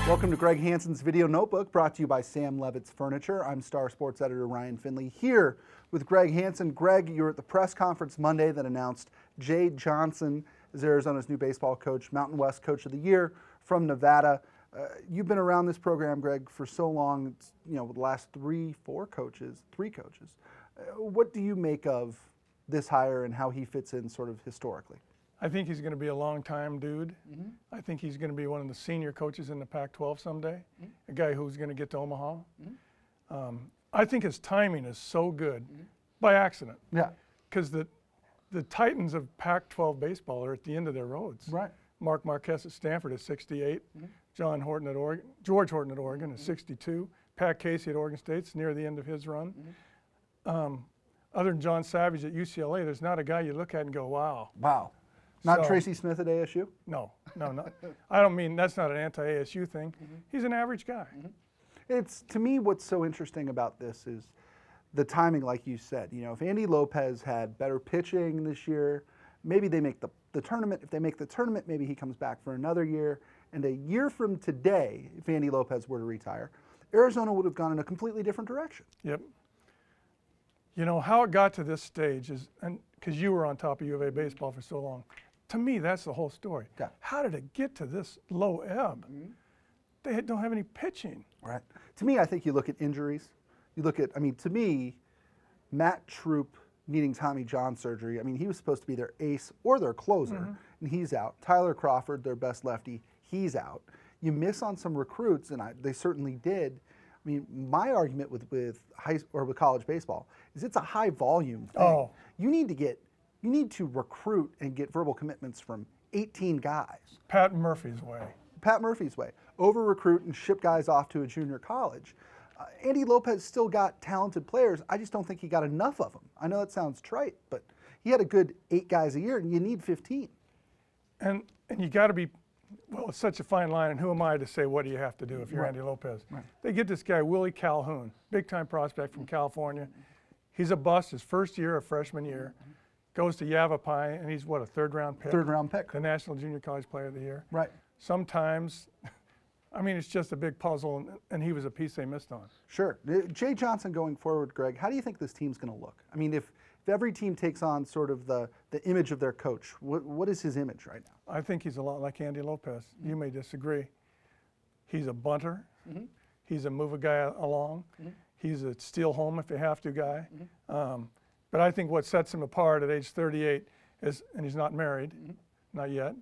Welcome to Greg Hansen's Video Notebook, brought to you by Sam Levitt's Furniture. I'm Star Sports Editor Ryan Finley here with Greg Hansen. Greg, you were at the press conference Monday that announced Jay Johnson as Arizona's new baseball coach, Mountain West Coach of the Year from Nevada. You've been around this program, Greg, for so long. It's, the last three coaches. What do you make of this hire and how he fits in sort of historically? I think he's going to be a long-time dude. Mm-hmm. I think he's going to be one of the senior coaches in the Pac-12 someday, a guy who's going to get to Omaha. I think his timing is so good by accident. Yeah. Because the titans of Pac-12 baseball are at the end of their roads. Right. Mark Marquez at Stanford is 68. George Horton at Oregon is 62. Pat Casey at Oregon State's near the end of his run. Other than John Savage at UCLA, there's not a guy you look at and go, wow. Wow. Not Tracy Smith at ASU? No. I don't mean, that's not an anti-ASU thing. He's an average guy. It's, to me, what's so interesting about this is the timing, like you said. If Andy Lopez had better pitching this year, maybe they make the tournament. If they make the tournament, maybe he comes back for another year. And a year from today, if Andy Lopez were to retire, Arizona would have gone in a completely different direction. Yep. How it got to this stage is, and because you were on top of U of A baseball for so long, to me, that's the whole story. Yeah. How did it get to this low ebb? They don't have any pitching. Right. To me, I think you look at injuries. You look at, to me, Matt Troop needing Tommy John surgery. he was supposed to be their ace or their closer, and he's out. Tyler Crawford, their best lefty, he's out. You miss on some recruits, and they certainly did. My argument with college baseball is it's a high volume thing. Oh. You need to recruit and get verbal commitments from 18 guys. Pat Murphy's way. Over-recruit and ship guys off to a junior college. Andy Lopez still got talented players. I just don't think he got enough of them. I know that sounds trite, but he had a good 8 guys a year, and you need 15. And you got to be, well, it's such a fine line, and who am I to say what do you have to do if you're Andy Lopez? Right. They get this guy, Willie Calhoun, big-time prospect from California. He's a bust his first year of freshman year. Goes to Yavapai, and he's, a third-round pick? Third-round pick. The National Junior College Player of the Year. Right. Sometimes, it's just a big puzzle, and he was a piece they missed on. Sure. Jay Johnson going forward, Greg, how do you think this team's going to look? If every team takes on sort of the image of their coach, what is his image right now? I think he's a lot like Andy Lopez. You may disagree. He's a bunter. He's a move a guy along. He's a steal home if you have to guy. But I think what sets him apart at age 38 is, and he's not married, not yet,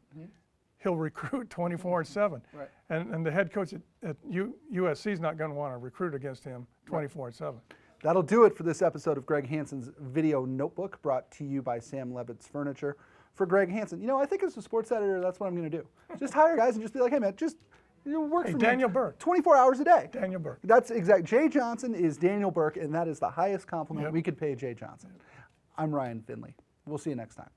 he'll recruit 24/7. Right. And the head coach at USC is not going to want to recruit against him 24/7. That'll do it for this episode of Greg Hansen's Video Notebook, brought to you by Sam Levitt's Furniture. For Greg Hansen, I think as a sports editor, that's what I'm going to do. Just hire guys and just be like, hey, man, just work for me. Daniel Burke. 24 hours a day. Daniel Burke. That's exact. Jay Johnson is Daniel Burke, and that is the highest compliment we could pay Jay Johnson. I'm Ryan Finley. We'll see you next time.